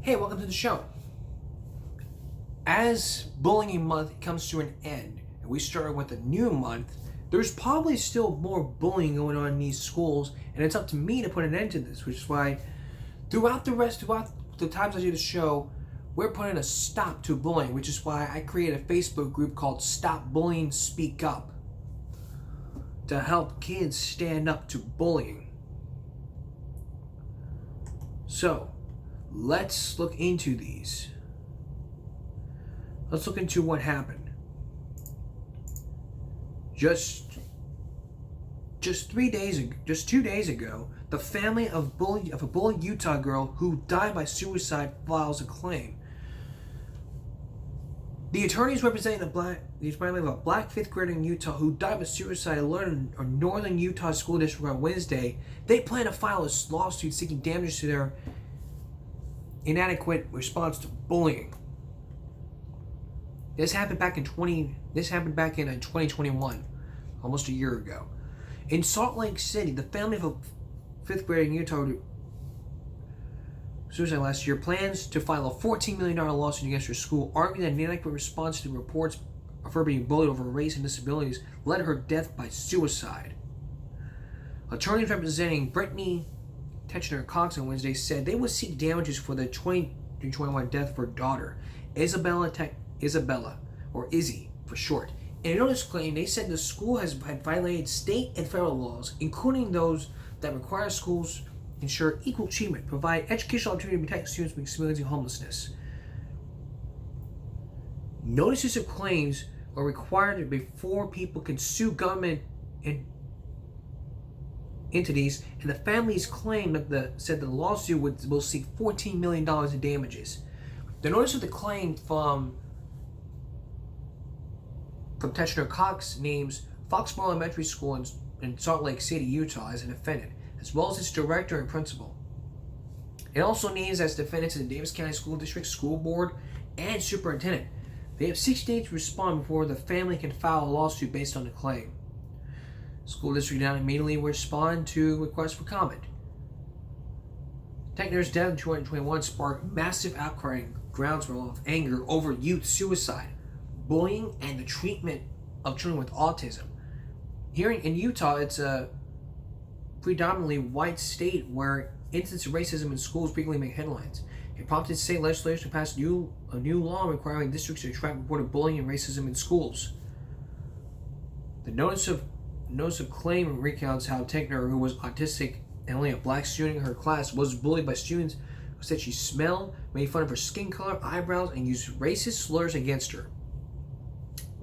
Hey, welcome to the show. As bullying month comes to an end and we start with a new month, there's probably still more bullying going on in these schools, and it's up to me to put an end to this, which is why throughout the times I do the show, we're putting a stop to bullying, which is why I created a Facebook group called Stop Bullying, Speak Up to help kids stand up to bullying. So, let's look into these. Let's look into what happened. Just 2 days ago, the family of a bullied Utah girl who died by suicide files a claim. The attorneys representing the family of a black fifth grader in Utah who died by suicide alerted a northern Utah school district on Wednesday. They plan to file a lawsuit seeking damages to their inadequate response to bullying. This happened back in 2021, almost a year ago. In Salt Lake City, the family of a fifth grader in Utah who suicide last year plans to file a $14 million lawsuit against her school, arguing that an inadequate response to the reports of her being bullied over race and disabilities led to her death by suicide. Attorneys representing Brittany Techner Cox on Wednesday said they would seek damages for the 2021 death of her daughter, Isabella, or Izzy for short. In a notice claim, they said the school had violated state and federal laws, including those that require schools ensure equal treatment, provide educational opportunity to protect students from experiencing homelessness. Notices of claims are required before people can sue government entities, and the families claim that said the lawsuit will seek $14 million in damages. The notice of the claim from Techner Cox names Foxborough Elementary School in Salt Lake City, Utah as a defendant, as well as its director and principal. It also names as defendants in the Davis County School District, School Board, and Superintendent. They have 6 days to respond before the family can file a lawsuit based on the claim. School district did not immediately respond to requests for comment. Techner's death in 2021 sparked massive outcry and groundswell of anger over youth suicide, bullying, and the treatment of children with autism. Here in Utah, it's a predominantly white state where incidents of racism in schools frequently make headlines. It prompted state legislators to pass a new law requiring districts to track reported bullying and racism in schools. The notice of claim recounts how Techner, who was autistic and only a black student in her class, was bullied by students who said she smelled, made fun of her skin color, eyebrows, and used racist slurs against her.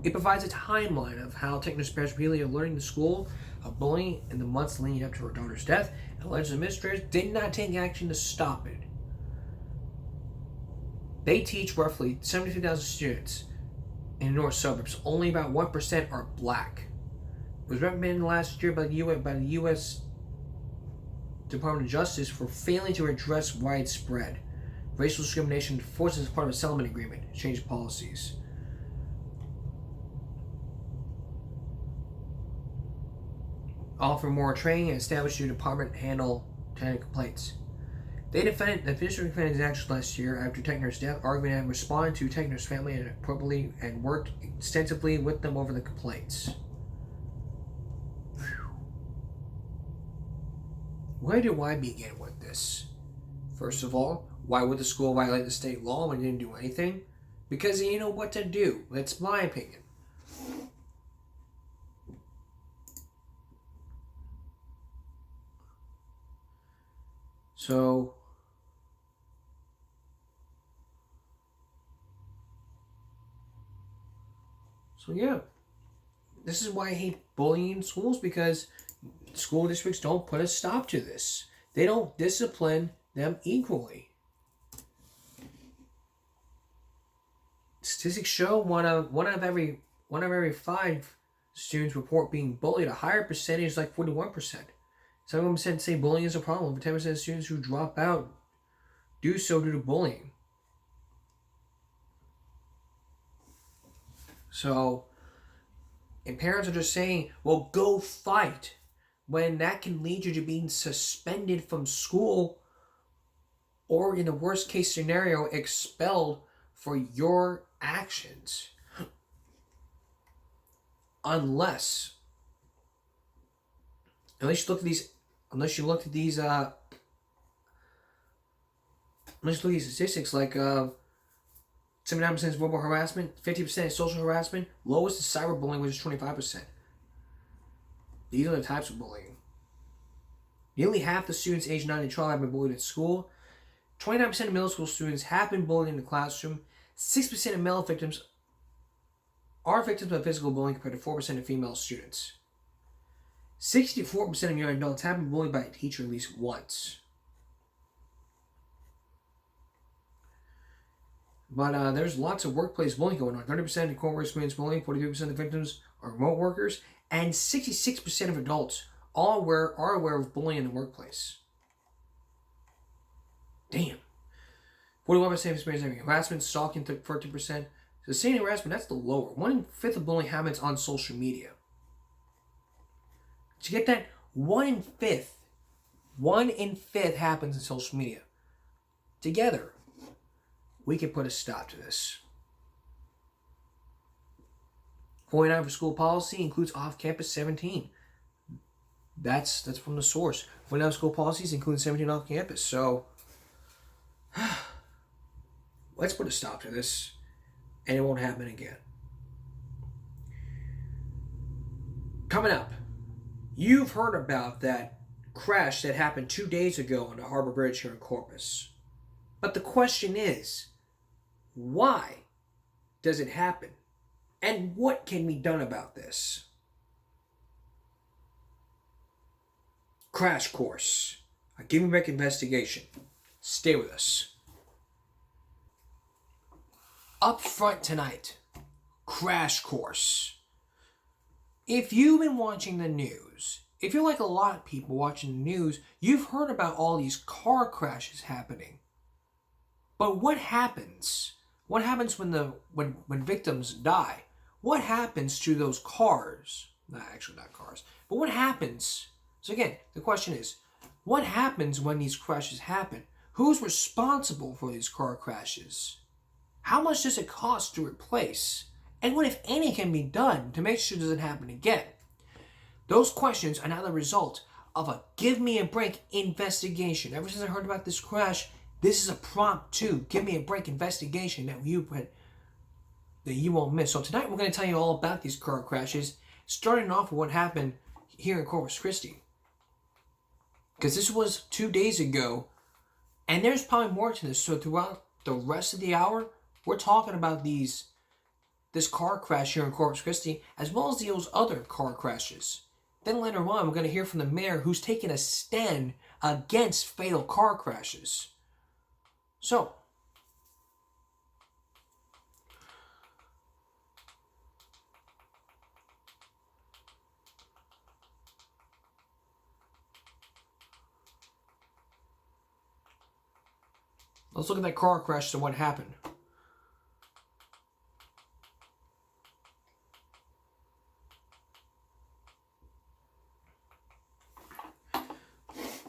It provides a timeline of how Techner's parents repeatedly alerting the school of bullying in the months leading up to her daughter's death, and alleged administrators did not take action to stop it. They teach roughly 72,000 students in the north suburbs. Only about 1% are black. It was recommended last year by the U.S. Department of Justice for failing to address widespread racial discrimination forced as part of a settlement agreement to change policies. Offer more training and establish your department handle tenant complaints. The district defended his actions last year after Techner's death, arguing and responded to Techner's family appropriately and worked extensively with them over the complaints. Where do I begin with this? First of all, why would the school violate the state law when it didn't do anything? Because they didn't know what to do. That's my opinion. So yeah, this is why I hate bullying in schools, because school districts don't put a stop to this. They don't discipline them equally. Statistics show one of every 5 students report being bullied. A higher percentage, like 41%. Some of them say bullying is a problem. Over 10% of students who drop out do so due to bullying. So, and parents are just saying, well, go fight, when that can lead you to being suspended from school or in the worst case scenario, expelled for your actions. Unless you look at these, unless you look at these statistics, like 79% is verbal harassment, 50% is social harassment, lowest is cyberbullying, which is 25%. These are the types of bullying. Nearly half the students aged 9 and 12 have been bullied at school. 29% of middle school students have been bullied in the classroom. 6% of male victims are victims of physical bullying compared to 4% of female students. 64% of young adults have been bullied by a teacher at least once. But there's lots of workplace bullying going on. 30% of coworkers experience bullying, 42% of the victims are remote workers, and 66% of adults are aware of bullying in the workplace. Damn. 41% experiencing harassment, stalking 13%. So saying harassment, that's the lower. 1/5 of bullying happens on social media. To get that, 1/5 happens in social media. Together, we can put a stop to this. 49 for school policy includes off-campus 17. That's from the source. 49 school policies include 17 off-campus. So let's put a stop to this, and it won't happen again. Coming up, you've heard about that crash that happened 2 days ago on the Harbor Bridge here in Corpus. But the question is, why does it happen? And what can be done about this? Crash course. A Give Me Back investigation. Stay with us. Up front tonight, crash course. If you've been watching the news, if you're like a lot of people watching the news, you've heard about all these car crashes happening. But what happens? What happens when victims die? What happens to those cars? Not cars. But what happens? So again, the question is, what happens when these crashes happen? Who's responsible for these car crashes? How much does it cost to replace? And what, if any, can be done to make sure it doesn't happen again? Those questions are now the result of a Give Me a Break investigation. Ever since I heard about this crash, this is a prompt to Give Me a Break investigation that you won't miss. So tonight we're going to tell you all about these car crashes, starting off with what happened here in Corpus Christi. Because this was 2 days ago, and there's probably more to this. So throughout the rest of the hour, we're talking about this car crash here in Corpus Christi, as well as those other car crashes. Then later on, we're going to hear from the mayor, who's taking a stand against fatal car crashes. So, let's look at that car crash and what happened.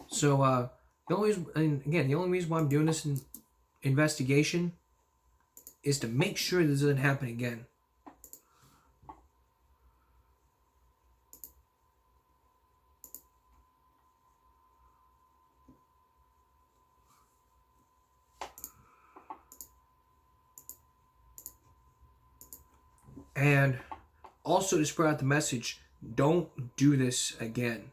So, the only reason why I'm doing this investigation is to make sure this doesn't happen again. And also to spread out the message, don't do this again.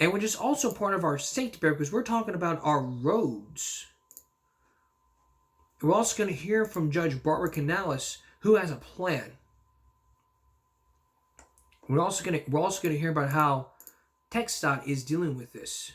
And which is also part of our safety bear, because we're talking about our roads. We're also going to hear from Judge Barbara Canales, who has a plan. We're also going to hear about how TxDOT is dealing with this.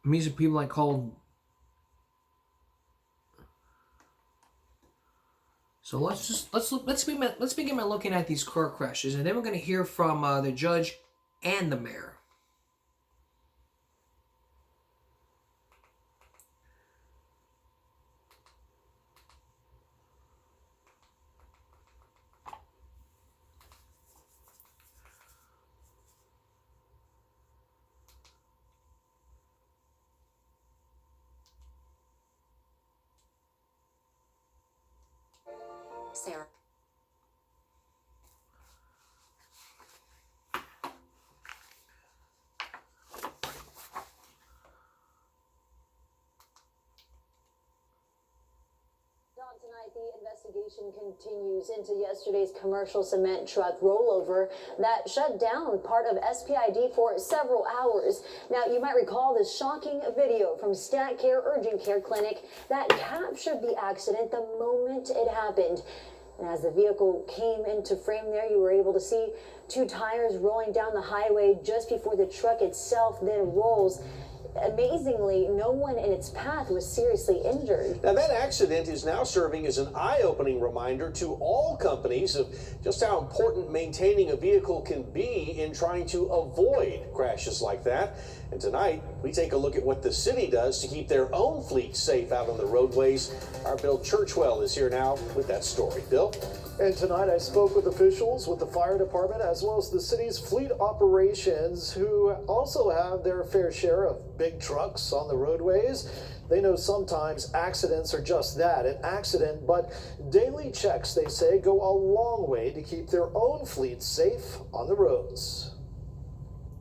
These are people I call So let's begin by looking at these car crashes, and then we're going to hear from the judge and the mayor. Sarah. Tonight, the investigation continues into yesterday's commercial cement truck rollover that shut down part of SPID for several hours. Now, you might recall this shocking video from StatCare Urgent Care Clinic that captured the accident the moment it happened. And as the vehicle came into frame there, you were able to see two tires rolling down the highway just before the truck itself then rolls. Amazingly, no one in its path was seriously injured. Now, that accident is now serving as an eye-opening reminder to all companies of just how important maintaining a vehicle can be in trying to avoid crashes like that. And tonight, we take a look at what the city does to keep their own fleet safe out on the roadways. Our Bill Churchwell is here now with that story. Bill? And tonight I spoke with officials with the fire department as well as the city's fleet operations, who also have their fair share of big trucks on the roadways. They know sometimes accidents are just that, an accident, but daily checks, they say, go a long way to keep their own fleet safe on the roads.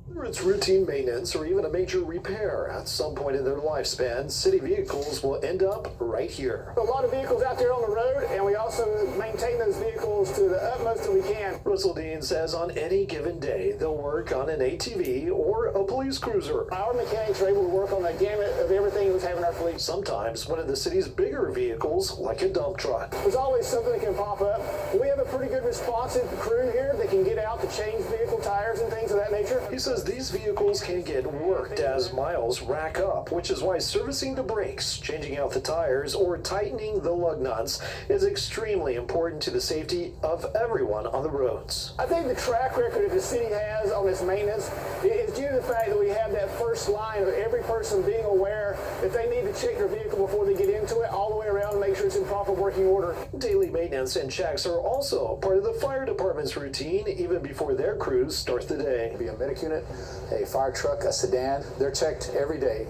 Whether it's routine maintenance or even a major repair at some point in their lifespan, city vehicles will end up right here. A lot of vehicles out there on the road, and we also maintain those vehicles to the utmost that we can. Russell Dean says on any given day, they'll work on an ATV or a police cruiser. Our mechanics are able to work on the gamut of everything that we have in our fleet. Sometimes one of the city's bigger vehicles, like a dump truck. There's always something that can pop up. We have a pretty good responsive crew here that can get out to change vehicle tires and things of that nature. He says these vehicles can get worked as miles rack up, which is why servicing the brakes, changing out the tires, or tightening the lug nuts is extremely important to the safety of everyone on the roads. I think the track record that the city has on this maintenance is due to the fact that we have that first line of every person being aware that they need to check their vehicle before they get into it, all the way around to make sure it's in proper working order. Daily maintenance and checks are also part of the fire department's routine, even before their crews start the day. Be a medic unit, a fire truck, a sedan. They're checked every day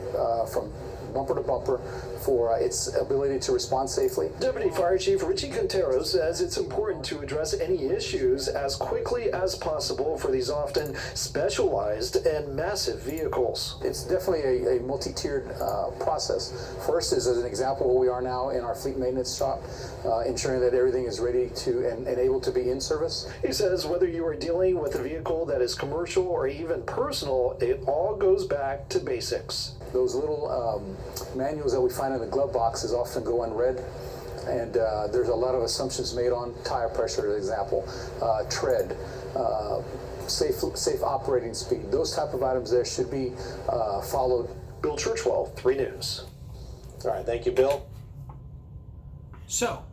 from bumper to bumper for its ability to respond safely. Deputy Fire Chief Richie Quintero says it's important to address any issues as quickly as possible for these often specialized and massive vehicles. It's definitely a multi-tiered process. First is, as an example, where we are now in our fleet maintenance shop, ensuring that everything is ready to and able to be in service. He says whether you are dealing with a vehicle that is commercial or even personal, it all goes back to basics. Those little manuals that we find in the glove boxes often go unread, and there's a lot of assumptions made on tire pressure, as an example, tread, safe operating speed. Those type of items there should be followed. Bill Churchwell, 3 News. All right, thank you, Bill. So,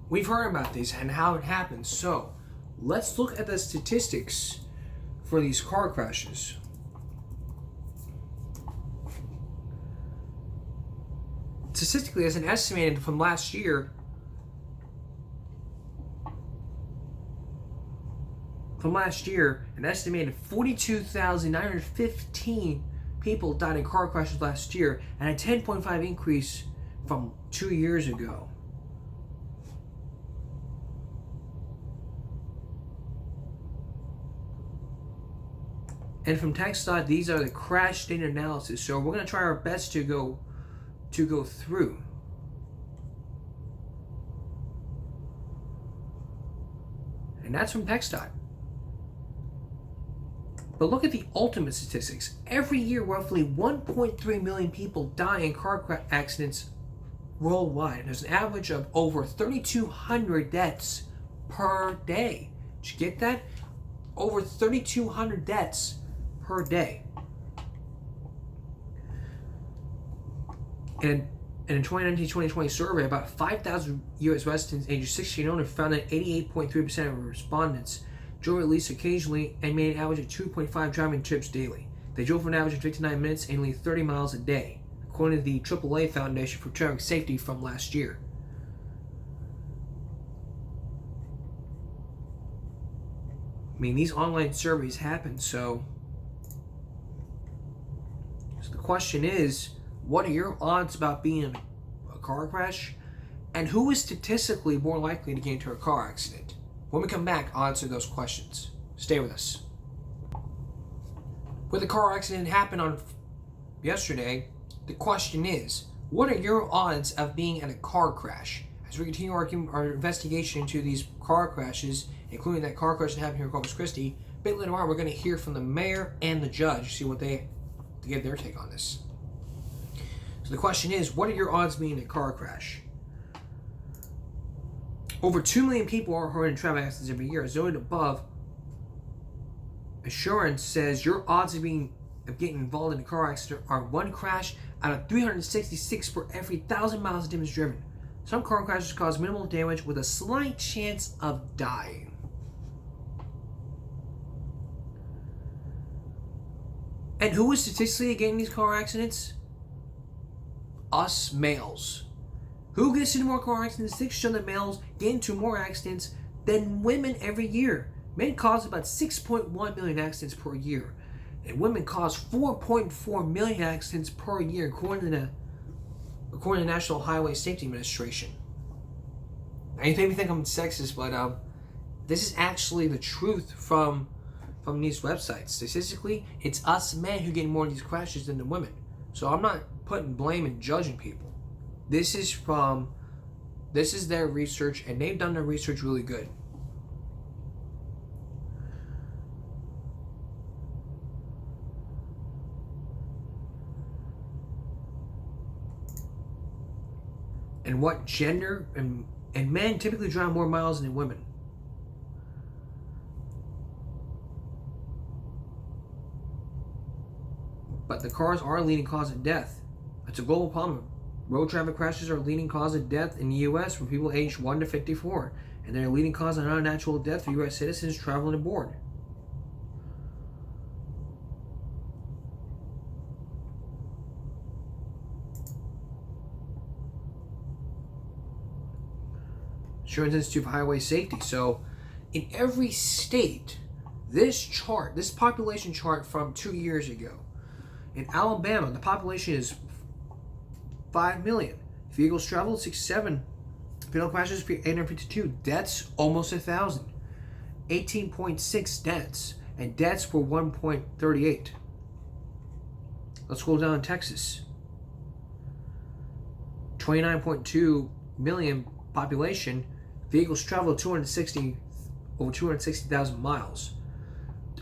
we've heard about these and how it happens. So, let's look at the statistics for these car crashes. Statistically, as an estimated from last year, an estimated 42,915 people died in car crashes last year, and a 10.5 increase from 2 years ago. And from TxDOT, these are the crash data analysis. So we're going to try our best to go through. And that's from TxDOT. But look at the ultimate statistics. Every year, roughly 1.3 million people die in car accidents worldwide. There's an average of over 3,200 deaths per day. Did you get that? Over 3,200 deaths per day. And In a 2019-2020 survey, about 5,000 U.S. residents ages 16 and older found that 88.3% of respondents drove at least occasionally and made an average of 2.5 driving trips daily. They drove for an average of 59 minutes and nearly 30 miles a day, according to the AAA Foundation for Traffic Safety from last year. I mean, these online surveys happen, so the question is, what are your odds about being in a car crash? And who is statistically more likely to get into a car accident? When we come back, I'll answer those questions. Stay with us. With the car accident happened on yesterday, the question is, what are your odds of being in a car crash? As we continue our investigation into these car crashes, including that car crash that happened here in Corpus Christi, a bit later on, we're going to hear from the mayor and the judge, see what they to give their take on this. So the question is, what are your odds of being in a car crash? Over 2 million people are hurt in traffic accidents every year. As noted above, Assurance says your odds of getting involved in a car accident are 1 crash out of 366 for every 1,000 miles of distance driven. Some car crashes cause minimal damage with a slight chance of dying. And who is statistically getting these car accidents? Us males. Who gets into more car accidents? Statistics show that males get into more accidents than women every year. Men cause about 6.1 million accidents per year, and women cause 4.4 million accidents per year, according to the National Highway Safety Administration. Now, you may think I'm sexist, but this is actually the truth from these websites. Statistically, it's us men who get more of these crashes than the women. So I'm not putting blame and judging people. This is their research, and they've done their research really good. And what gender, and men typically drive more miles than women. But the cars are a leading cause of death. It's a global problem. Road traffic crashes are a leading cause of death in the U.S. for people aged 1 to 54, and they're a leading cause of unnatural death for U.S. citizens traveling aboard. Assurance Institute for Highway Safety. So, in every state, this population chart from 2 years ago. In Alabama, the population is 5 million. Vehicles traveled 67. Fatal crashes 852. Deaths almost 1,000. 18.6 deaths, and deaths were 1.38. Let's go down in Texas. 29.2 million population. Vehicles traveled over 260,000 miles.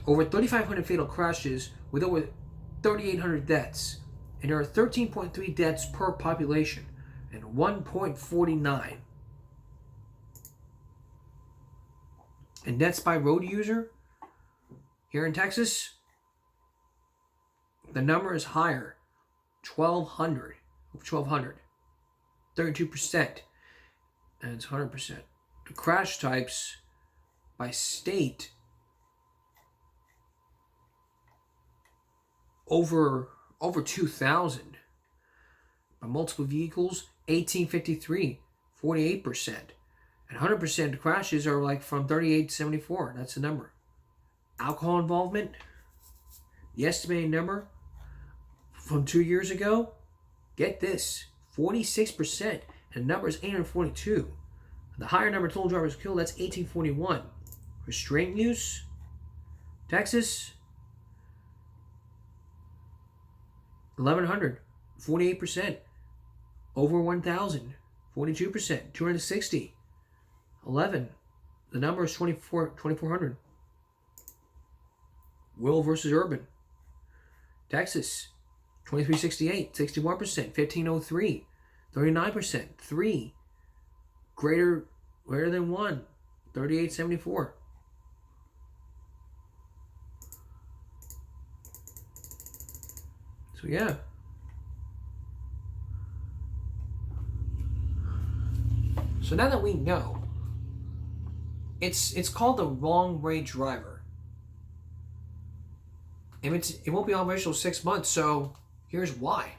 Over 3,500 fatal crashes with over 3,800 deaths. And there are 13.3 deaths per population and 1.49. And deaths by road user here in Texas, the number is higher. 1,200. 32%. And it's 100%. The crash types by state over 2,000. By multiple vehicles, 1853, 48%. And 100% of crashes are like from 38 to 74. That's the number. Alcohol involvement, the estimated number from 2 years ago, get this, 46%. And the number is 842. The higher number of total drivers killed, that's 1841. Restraint use, Texas, 1,100, 48%. Over 1,000, 42%. 260, 11. The number is 2,400. Rural versus urban. Texas, 2368, 61%. 1503, 39%. 3. Greater than 1, 3874. So yeah. So now that we know, it's called the wrong way driver. And it won't be operational 6 months, so here's why.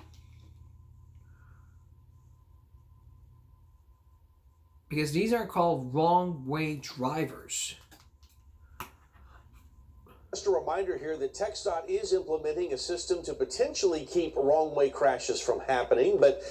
Because these are called wrong way drivers. Just a reminder here that TxDOT is implementing a system to potentially keep wrong way crashes from happening, but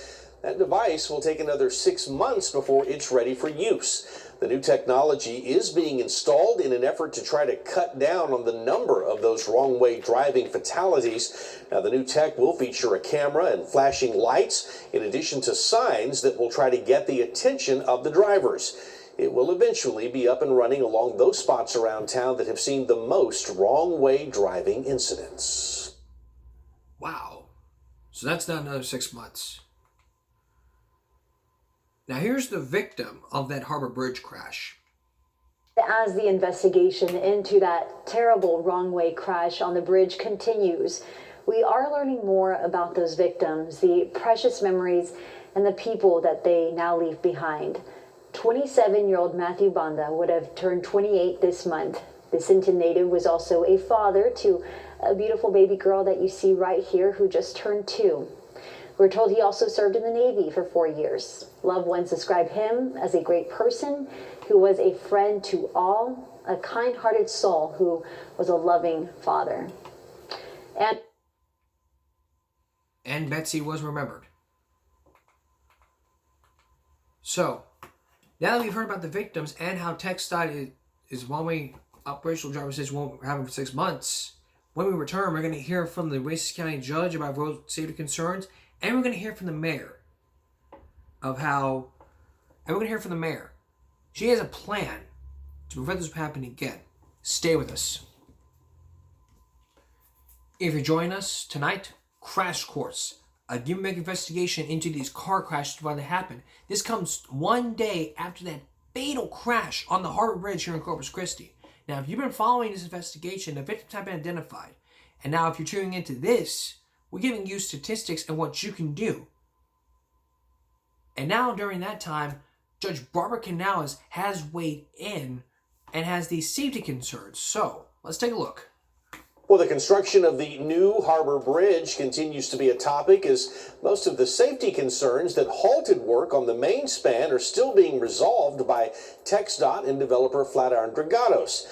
that device will take another 6 months before it's ready for use. The new technology is being installed in an effort to try to cut down on the number of those wrong way driving fatalities. Now, the new tech will feature a camera and flashing lights, in addition to signs that will try to get the attention of the drivers. It will eventually be up and running along those spots around town that have seen the most wrong way driving incidents. Wow. So that's not another 6 months. Now here's the victim of that Harbor Bridge crash. As the investigation into that terrible wrong way crash on the bridge continues, we are learning more about those victims, the precious memories, and the people that they now leave behind. 27-year-old Matthew Banda would have turned 28 this month. The Sinton native was also a father to a beautiful baby girl that you see right here who just turned 2. We're told he also served in the Navy for 4 years. Loved ones describe him as a great person who was a friend to all, a kind-hearted soul who was a loving father. And Betsy was remembered. So, now that we've heard about the victims and how TxDOT is one-way operational driver says won't happen for 6 months, when we return, we're going to hear from the Oasis County judge about road safety concerns, and we're going to hear from the mayor She has a plan to prevent this from happening again. Stay with us. If you're joining us tonight, Crash Course, a give-and-make investigation into these car crashes when they happen. This comes one day after that fatal crash on the Harbor Bridge here in Corpus Christi. Now, if you've been following this investigation, the victims have been identified. And now, if you're tuning into this, we're giving you statistics and what you can do. And now, during that time, Judge Barbara Canales has weighed in and has these safety concerns. So, let's take a look. Well, the construction of the new Harbor Bridge continues to be a topic as most of the safety concerns that halted work on the main span are still being resolved by TxDOT and developer Flatiron Dragados.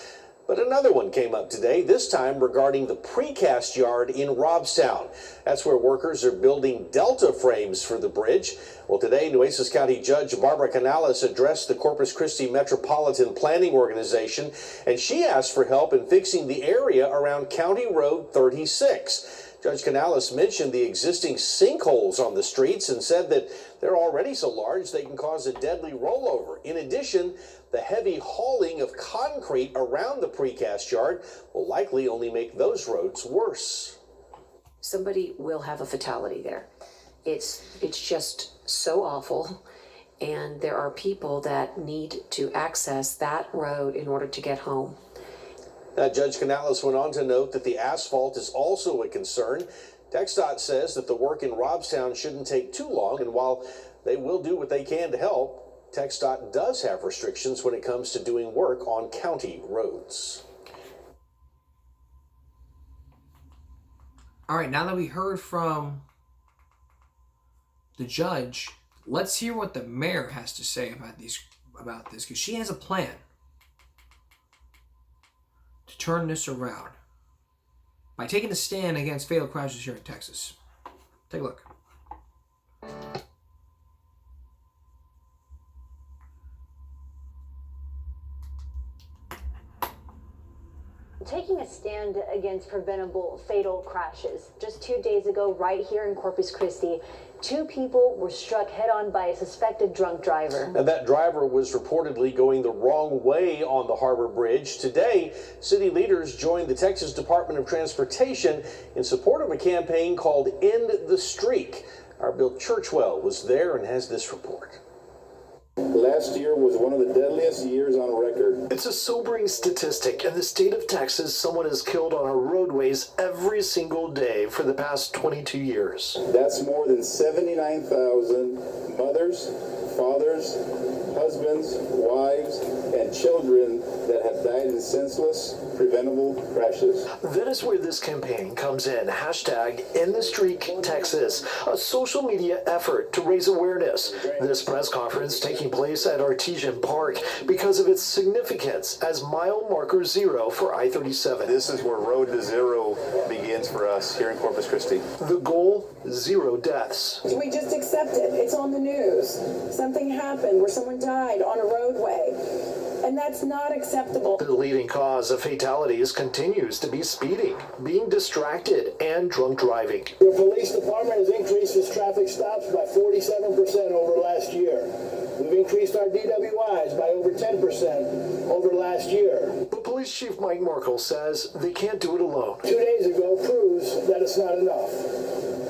But another one came up today, this time regarding the precast yard in Robstown. That's where workers are building delta frames for the bridge. Well, today, Nueces County Judge Barbara Canales addressed the Corpus Christi Metropolitan Planning Organization, and she asked for help in fixing the area around County Road 36. Judge Canales mentioned the existing sinkholes on the streets and said that they're already so large they can cause a deadly rollover. In addition, the heavy hauling of concrete around the precast yard will likely only make those roads worse. Somebody will have a fatality there. It's just so awful, and there are people that need to access that road in order to get home. Judge Canales went on to note that the asphalt is also a concern. TxDOT says that the work in Robstown shouldn't take too long, and while they will do what they can to help, TxDOT does have restrictions when it comes to doing work on county roads. All right, now that we heard from the judge, let's hear what the mayor has to say about this, because she has a plan to turn this around by taking a stand against fatal crashes here in Texas. Take a look. Taking a stand against preventable fatal crashes. Just 2 days ago, right here in Corpus Christi, 2 people were struck head-on by a suspected drunk driver. And that driver was reportedly going the wrong way on the Harbor Bridge. Today, city leaders joined the Texas Department of Transportation in support of a campaign called End the Streak. Our Bill Churchwell was there and has this report. Last year was one of the deadliest years on record. It's a sobering statistic. In the state of Texas, someone is killed on our roadways every single day for the past 22 years. That's more than 79,000 mothers, fathers, husbands, wives, and children that have died in senseless, preventable crashes. That is where this campaign comes in. Hashtag #InTheStreak a social media effort to raise awareness. This press conference taking place at Artesian Park because of its significance as mile marker 0 for I-37. This is where Road to Zero begins for us here in Corpus Christi. The goal, 0 deaths. We just accept it. It's on the news. Something happened where someone died on a roadway, and that's not acceptable. The leading cause of fatalities continues to be speeding, being distracted, and drunk driving. The police department has increased its traffic stops by 47% over last year. We've increased our DWIs by over 10% over last year. But Police Chief Mike Markle says they can't do it alone. 2 days ago proves that it's not enough.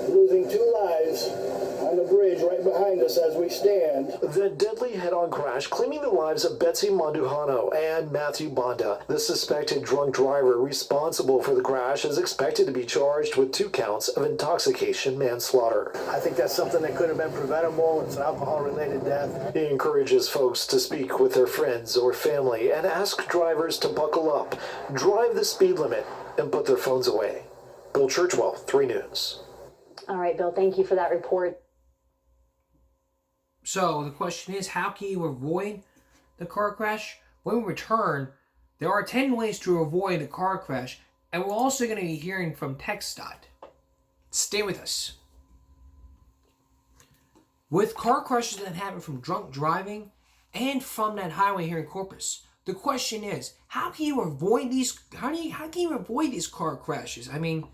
Losing 2 lives on the bridge right behind us as we stand. The deadly head-on crash claiming the lives of Betsy Manduhano and Matthew Banda. The suspected drunk driver responsible for the crash is expected to be charged with 2 counts of intoxication manslaughter. I think that's something that could have been preventable. It's an alcohol-related death. He encourages folks to speak with their friends or family and ask drivers to buckle up, drive the speed limit, and put their phones away. Bill Churchwell, 3 News. All right, Bill, thank you for that report. So the question is, how can you avoid the car crash? When we return, there are 10 ways to avoid a car crash, and we're also going to be hearing from TxDOT. Stay with us. With car crashes that happen from drunk driving and from that highway here in Corpus, the question is, how can you avoid these? How can you avoid these car crashes? I mean,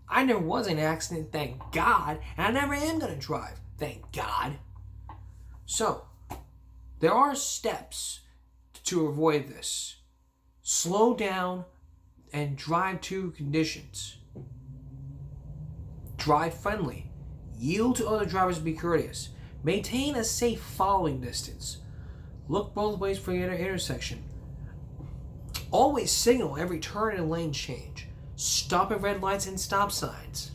I never was in an accident, thank God, and I never am going to drive, thank God. So, there are steps to avoid this. Slow down and drive to conditions. Drive friendly. Yield to other drivers and be courteous. Maintain a safe following distance. Look both ways for your intersection. Always signal every turn and lane change. Stop at red lights and stop signs.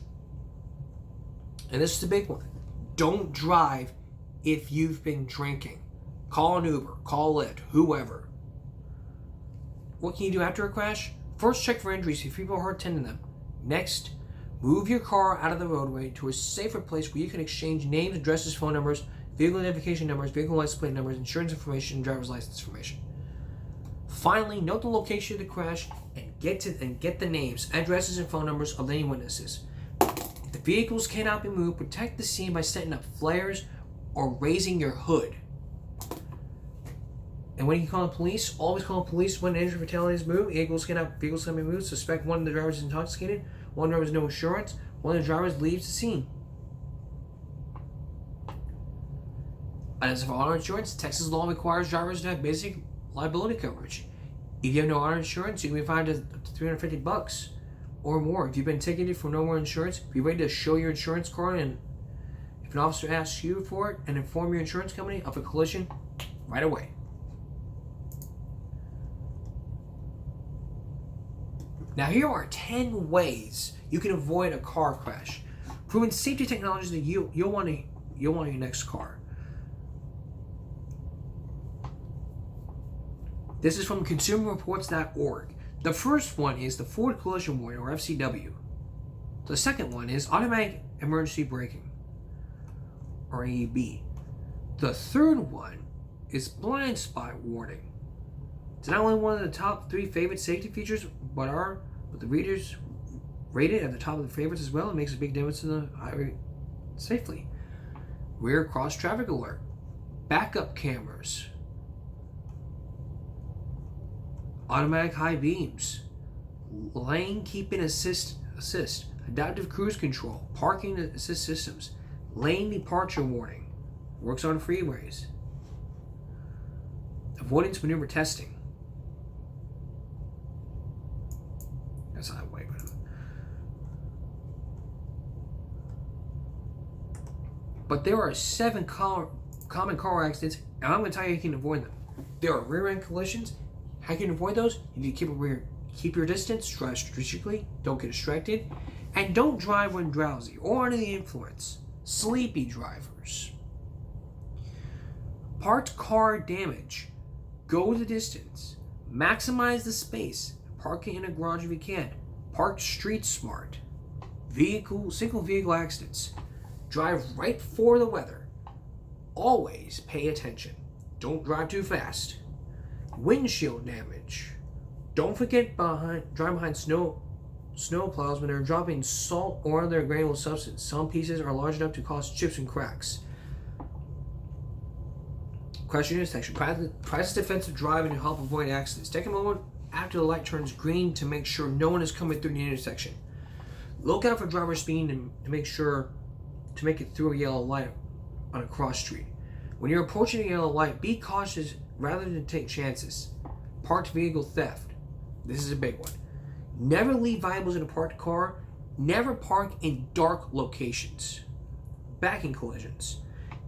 And this is the big one. Don't drive if you've been drinking. Call an Uber, call Lyft, whoever. What can you do after a crash? First, check for injuries if people are hurt, tend to them. Next, move your car out of the roadway to a safer place where you can exchange names, addresses, phone numbers, vehicle identification numbers, vehicle license plate numbers, insurance information, and driver's license information. Finally, note the location of the crash and get the names, addresses, and phone numbers of any witnesses. If the vehicles cannot be moved, protect the scene by setting up flares or raising your hood. And when you call the police, always call the police when injury fatalities move. Vehicles cannot be moved. Suspect one of the drivers is intoxicated. One driver has no insurance. One of the drivers leaves the scene. As for auto insurance, Texas law requires drivers to have basic liability coverage. If you have no auto insurance, you can be fined up to $350 or more. If you've been ticketed for no more insurance, be ready to show your insurance card, and if an officer asks you for it, and inform your insurance company of a collision right away. Now here are 10 ways you can avoid a car crash. Proven safety technologies that you'll want in your next car. This is from consumerreports.org. The first one is the Ford Collision Warning, or FCW. The second one is automatic emergency braking, or AEB. The third one is blind spot warning. It's not only one of the top 3 favorite safety features, but the readers rate it at the top of the favorites as well. It makes a big difference in the highway safely. Rear cross traffic alert, backup cameras, automatic high beams, lane keeping assist, adaptive cruise control, parking assist systems, lane departure warning, works on freeways, avoidance maneuver testing. That's not a way, but there are 7 common car accidents, and I'm going to tell you how you can avoid them. There are rear-end collisions. How can you avoid those? You need to keep your distance, drive strategically, don't get distracted, and don't drive when drowsy or under the influence. Sleepy drivers. Parked car damage. Go the distance. Maximize the space. Park it in a garage if you can. Park street smart. Single vehicle accidents. Drive right for the weather. Always pay attention. Don't drive too fast. Windshield damage. Don't forget drive behind snow plows when they're dropping salt or other granular substance. Some pieces are large enough to cause chips and cracks. Crash intersection. Practice defensive driving to help avoid accidents. Take a moment after the light turns green to make sure no one is coming through the intersection. Look out for driver speed and to make sure to make it through a yellow light on a cross street. When you're approaching a yellow light, be cautious rather than take chances. Parked vehicle theft. This is a big one. Never leave valuables in a parked car. Never park in dark locations. Backing collisions.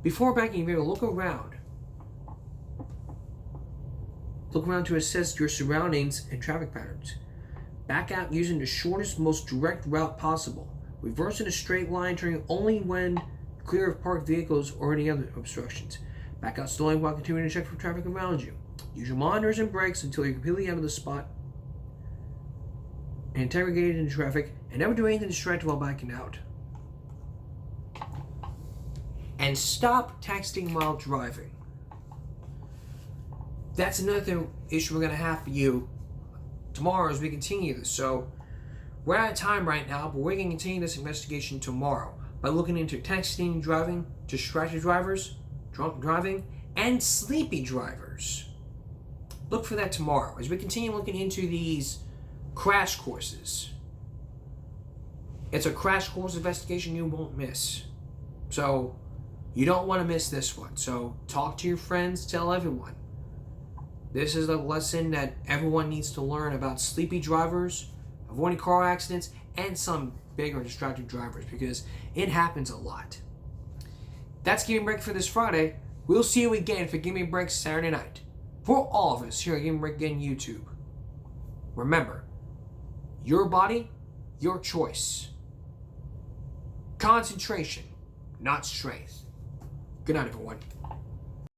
Before backing your vehicle, look around. Look around to assess your surroundings and traffic patterns. Back out using the shortest, most direct route possible. Reverse in a straight line, turning only when clear of parked vehicles or any other obstructions. Back out slowly while continuing to check for traffic around you. Use your monitors and brakes until you're completely out of the spot and interrogated in traffic, and never do anything distracted while backing out. And stop texting while driving. That's another issue we're going to have for you tomorrow as we continue this. So we're out of time right now, but we're going to continue this investigation tomorrow by looking into texting, driving, distracted drivers, drunk driving, and sleepy drivers. Look for that tomorrow as we continue looking into these crash courses. It's a crash course investigation you won't miss. So you don't want to miss this one. So talk to your friends, tell everyone. This is a lesson that everyone needs to learn about sleepy drivers, avoiding car accidents, and some bigger distracted drivers, because it happens a lot. That's Give Me a Break for this Friday. We'll see you again for Give Me a Break Saturday night. For all of us here at Give Me a Break again YouTube, remember, your body, your choice. Concentration, not strength. Good night, everyone.